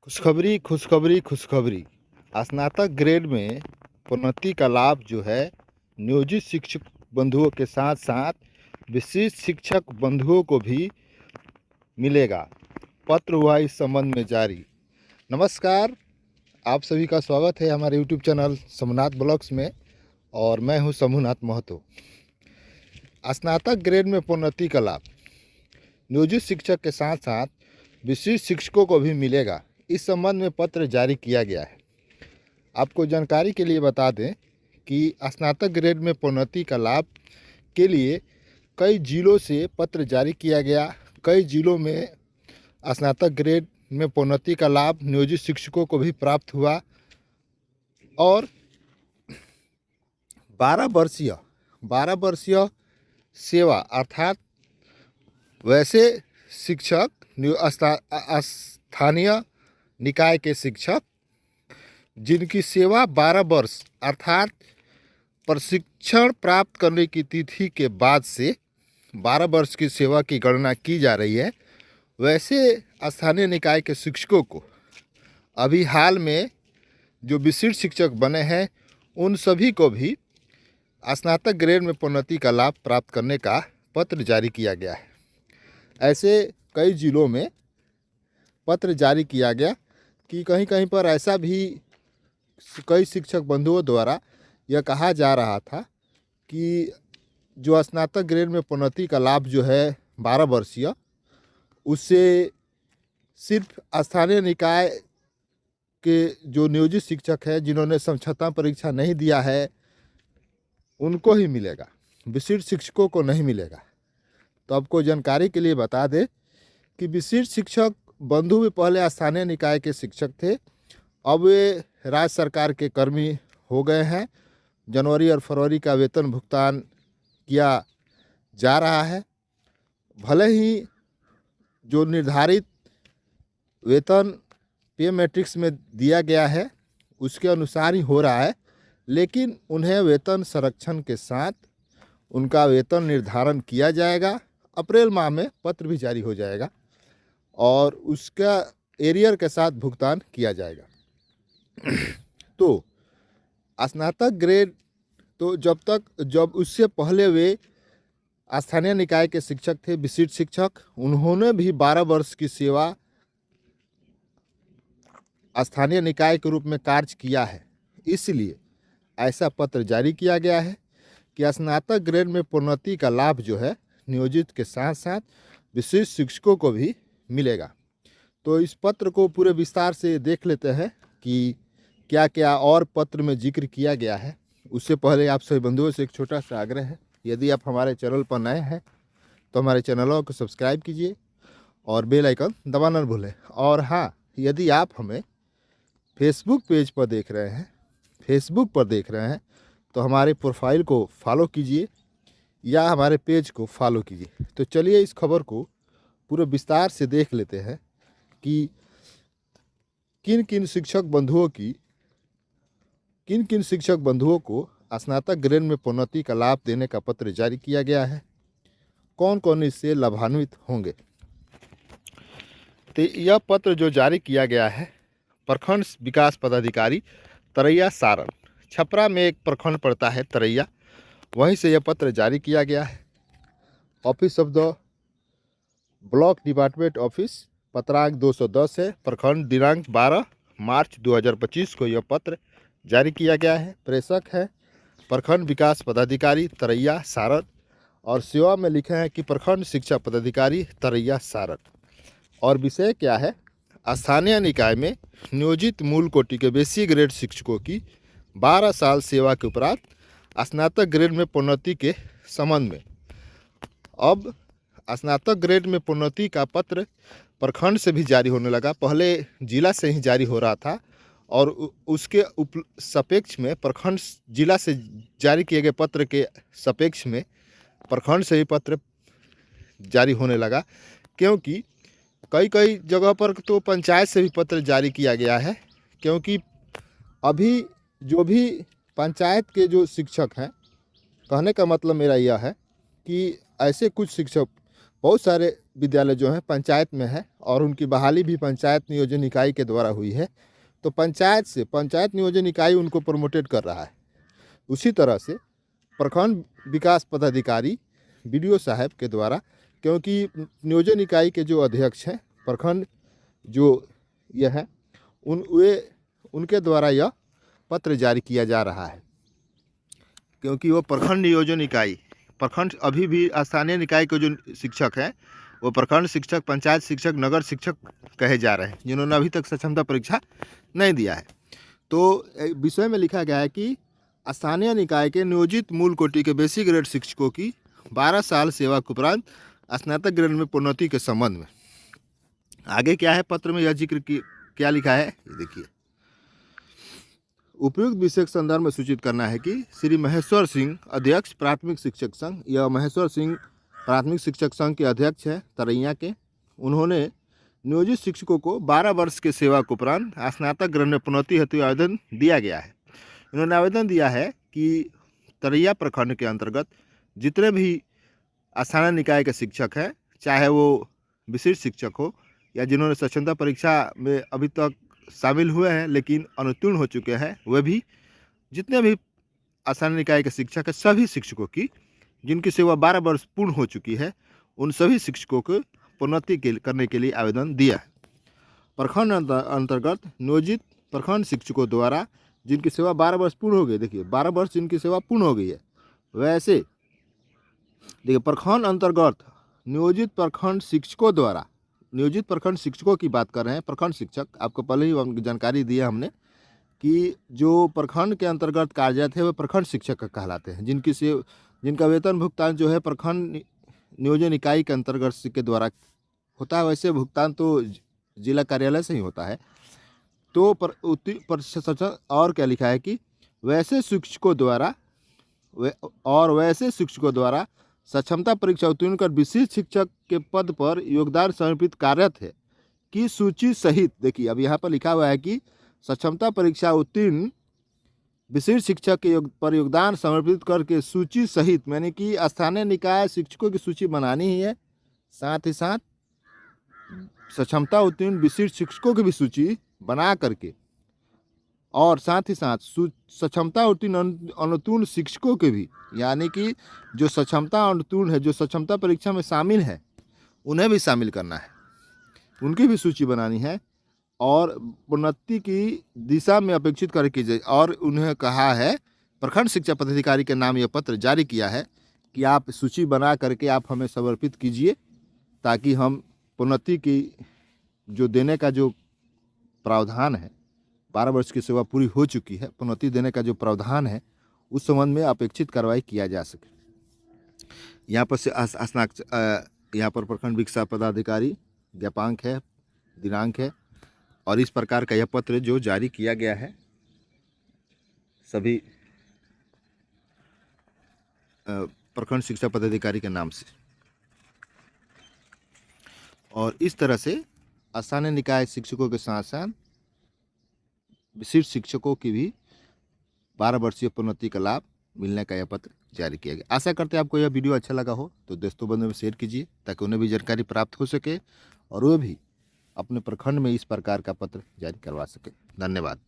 खुशखबरी खुशखबरी खुशखबरी। स्नातक ग्रेड में प्रोन्नति का लाभ जो है नियोजित शिक्षक बंधुओं के साथ साथ विशिष्ट शिक्षक बंधुओं को भी मिलेगा। पत्र हुआ इस संबंध में जारी। नमस्कार, आप सभी का स्वागत है हमारे यूट्यूब चैनल समूहनाथ ब्लॉग्स में और मैं हूं समूहनाथ महतो। स्नातक ग्रेड में प्रोन्नति का लाभ नियोजित शिक्षक के साथ साथ विशिष्ट शिक्षकों को भी मिलेगा। इस संबंध में पत्र जारी किया गया है। आपको जानकारी के लिए बता दें कि स्नातक ग्रेड में प्रोन्नति का लाभ के लिए कई जिलों से पत्र जारी किया गया। कई जिलों में स्नातक ग्रेड में प्रोन्नति का लाभ नियोजित शिक्षकों को भी प्राप्त हुआ और 12 वर्षीय सेवा अर्थात वैसे शिक्षक स्थानीय निकाय के शिक्षक जिनकी सेवा 12 वर्ष अर्थात प्रशिक्षण प्राप्त करने की तिथि के बाद से 12 वर्ष की सेवा की गणना की जा रही है, वैसे स्थानीय निकाय के शिक्षकों को अभी हाल में जो विशिष्ट शिक्षक बने हैं उन सभी को भी स्नातक ग्रेड में प्रोन्नति का लाभ प्राप्त करने का पत्र जारी किया गया है। ऐसे कई जिलों में पत्र जारी किया गया कि कहीं कहीं पर ऐसा भी कई शिक्षक बंधुओं द्वारा यह कहा जा रहा था कि जो स्नातक ग्रेड में प्रोन्नति का लाभ जो है 12 वर्षीय, उससे सिर्फ स्थानीय निकाय के जो नियोजित शिक्षक हैं जिन्होंने समझौता परीक्षा नहीं दिया है उनको ही मिलेगा, विशिष्ट शिक्षकों को नहीं मिलेगा। तो आपको जानकारी के लिए बता दें कि विशिष्ट शिक्षक बंधु भी पहले स्थानीय निकाय के शिक्षक थे, अब वे राज्य सरकार के कर्मी हो गए हैं। जनवरी और फरवरी का वेतन भुगतान किया जा रहा है। भले ही जो निर्धारित वेतन पे मैट्रिक्स में दिया गया है उसके अनुसार ही हो रहा है, लेकिन उन्हें वेतन संरक्षण के साथ उनका वेतन निर्धारण किया जाएगा। अप्रैल माह में पत्र भी जारी हो जाएगा और उसका एरियर के साथ भुगतान किया जाएगा। तो स्नातक ग्रेड तो जब उससे पहले वे स्थानीय निकाय के शिक्षक थे, विशिष्ट शिक्षक, उन्होंने भी 12 वर्ष की सेवा स्थानीय निकाय के रूप में कार्य किया है। इसलिए ऐसा पत्र जारी किया गया है कि स्नातक ग्रेड में प्रोन्नति का लाभ जो है नियोजित के साथ साथ विशिष्ट शिक्षकों को भी मिलेगा। तो इस पत्र को पूरे विस्तार से देख लेते हैं कि क्या क्या और पत्र में जिक्र किया गया है। उससे पहले आप सभी बंधुओं से एक छोटा सा आग्रह है, यदि आप हमारे चैनल पर नए हैं तो हमारे चैनलों को सब्सक्राइब कीजिए और बेल आइकन दबाना न भूलें। और हाँ, यदि आप हमें फेसबुक पेज पर देख रहे हैं तो हमारे प्रोफाइल को फॉलो कीजिए या हमारे पेज को फॉलो कीजिए। तो चलिए इस खबर को पूरे विस्तार से देख लेते हैं कि किन किन शिक्षक बंधुओं को स्नातक ग्रेड में प्रोन्नति का लाभ देने का पत्र जारी किया गया है, कौन कौन इससे लाभान्वित होंगे। तो यह पत्र जो जारी किया गया है प्रखंड विकास पदाधिकारी तरैया सारण, छपरा में एक प्रखंड पड़ता है तरैया, वहीं से यह पत्र जारी किया गया है। Office of the block department office, पत्रांक 210 है। प्रखंड दिनांक 12 मार्च 2025 को यह पत्र जारी किया गया है। प्रेषक है प्रखंड विकास पदाधिकारी तरैया सारण और सेवा में लिखे हैं कि प्रखंड शिक्षा पदाधिकारी तरैया सारण। और विषय क्या है, स्थानीय निकाय में नियोजित मूल कोटि के बेसिक ग्रेड शिक्षकों की 12 साल सेवा के उपरांत स्नातक ग्रेड में प्रोन्नति के संबंध में। अब स्नातक ग्रेड में प्रोन्नति का पत्र प्रखंड से भी जारी होने लगा। पहले जिला से ही जारी हो रहा था और उसके सापेक्ष में प्रखंड जिला से जारी किए गए पत्र के सापेक्ष में प्रखंड से भी पत्र जारी होने लगा, क्योंकि कई जगह पर तो पंचायत से भी पत्र जारी किया गया है। क्योंकि अभी जो भी पंचायत के जो शिक्षक हैं, कहने का मतलब मेरा यह है कि ऐसे कुछ शिक्षक बहुत सारे विद्यालय जो हैं पंचायत में है और उनकी बहाली भी पंचायत नियोजन इकाई के द्वारा हुई है। तो पंचायत नियोजन इकाई उनको प्रमोटेड कर रहा है। उसी तरह से प्रखंड विकास पदाधिकारी बीडीओ साहब के द्वारा, क्योंकि नियोजन इकाई के जो अध्यक्ष हैं प्रखंड जो यह है उनके द्वारा यह पत्र जारी किया जा रहा है, क्योंकि वो प्रखंड नियोजन इकाई प्रखंड अभी भी स्थानीय निकाय के जो शिक्षक हैं वो प्रखंड शिक्षक, पंचायत शिक्षक, नगर शिक्षक कहे जा रहे हैं, जिन्होंने अभी तक सक्षमता परीक्षा नहीं दिया है। तो विषय में लिखा गया है कि स्थानीय निकाय के नियोजित मूल कोटि के बेसिक ग्रेड शिक्षकों की 12 साल सेवा के उपरांत स्नातक ग्रेड में प्रोन्नति के संबंध में आगे क्या है पत्र में यह जिक्र क्या लिखा है, ये देखिए। उपयुक्त विषय के संदर्भ में सूचित करना है कि श्री महेश्वर सिंह, अध्यक्ष प्राथमिक शिक्षक संघ, यह महेश्वर सिंह प्राथमिक शिक्षक संघ के अध्यक्ष हैं तरैया के, उन्होंने नियोजित शिक्षकों को 12 वर्ष के सेवा के उपरांत स्नातक ग्रेड में प्रोन्नति हेतु आवेदन दिया गया है। इन्होंने आवेदन दिया है कि तरैया प्रखंड के अंतर्गत जितने भी स्थानीय निकाय के शिक्षक हैं, चाहे वो विशिष्ट शिक्षक हो या जिन्होंने सक्षमता परीक्षा में अभी तक शामिल हुए हैं लेकिन अनुत्तीर्ण हो चुके हैं, वे भी जितने भी स्थानीय निकाय के शिक्षक हैं, सभी शिक्षकों की जिनकी सेवा 12 वर्ष पूर्ण हो चुकी है, उन सभी शिक्षकों को प्रोन्नति करने के लिए आवेदन दिया है। प्रखंड अंतर्गत नियोजित प्रखंड शिक्षकों द्वारा जिनकी सेवा 12 वर्ष पूर्ण हो गई, देखिए 12 वर्ष जिनकी सेवा पूर्ण हो गई है, वैसे देखिए प्रखंड अंतर्गत नियोजित प्रखंड शिक्षकों द्वारा, नियोजित प्रखंड शिक्षकों की बात कर रहे हैं। प्रखंड शिक्षक आपको पहले ही जानकारी दी है हमने कि जो प्रखंड के अंतर्गत कार्यरत है वे प्रखंड शिक्षक कहलाते हैं, जिनका वेतन भुगतान जो है प्रखंड नियोजन इकाई के अंतर्गत के द्वारा होता है। वैसे भुगतान तो जिला कार्यालय से ही होता है। तो और क्या लिखा है कि वैसे शिक्षकों द्वारा सक्षमता परीक्षा उत्तीर्ण कर विशिष्ट शिक्षक के पद पर योगदान समर्पित कार्यरत है की सूची सहित, देखिए अब यहाँ पर लिखा हुआ है कि सक्षमता परीक्षा उत्तीर्ण विशिष्ट शिक्षक के पर योगदान समर्पित करके सूची सहित, यानी कि स्थानीय निकाय शिक्षकों की सूची बनानी ही है, साथ ही साथ सक्षमता उत्तीर्ण विशिष्ट शिक्षकों की भी सूची बना करके और साथ ही साथ सक्षमता उत्तीर्ण अनुत्तीर्ण शिक्षकों के भी, यानी कि जो सक्षमता अनुत्तीर्ण है, जो सक्षमता परीक्षा में शामिल है, उन्हें भी शामिल करना है, उनकी भी सूची बनानी है और प्रोन्नति की दिशा में अपेक्षित कार्य की जाए। और उन्हें कहा है, प्रखंड शिक्षा पदाधिकारी के नाम यह पत्र जारी किया है कि आप सूची बना करके आप हमें समर्पित कीजिए, ताकि हम प्रोन्नति की जो देने का जो प्रावधान है, 12 वर्ष की सेवा पूरी हो चुकी है, प्रोन्नति देने का जो प्रावधान है उस संबंध में अपेक्षित कार्रवाई किया जा सके। यहाँ पर से यहाँ पर प्रखंड विकास पदाधिकारी ज्ञापांक है, दिनांक है और इस प्रकार का यह पत्र जो जारी किया गया है सभी प्रखंड शिक्षा पदाधिकारी के नाम से। और इस तरह से स्थानीय निकाय शिक्षकों के साथ साथ विशिष्ट शिक्षकों की भी 12 वर्षीय प्रोन्नति का लाभ मिलने का यह पत्र जारी किया गया। आशा करते हैं आपको यह वीडियो अच्छा लगा हो तो दोस्तों बंधुओं में शेयर कीजिए, ताकि उन्हें भी जानकारी प्राप्त हो सके और वे भी अपने प्रखंड में इस प्रकार का पत्र जारी करवा सके। धन्यवाद।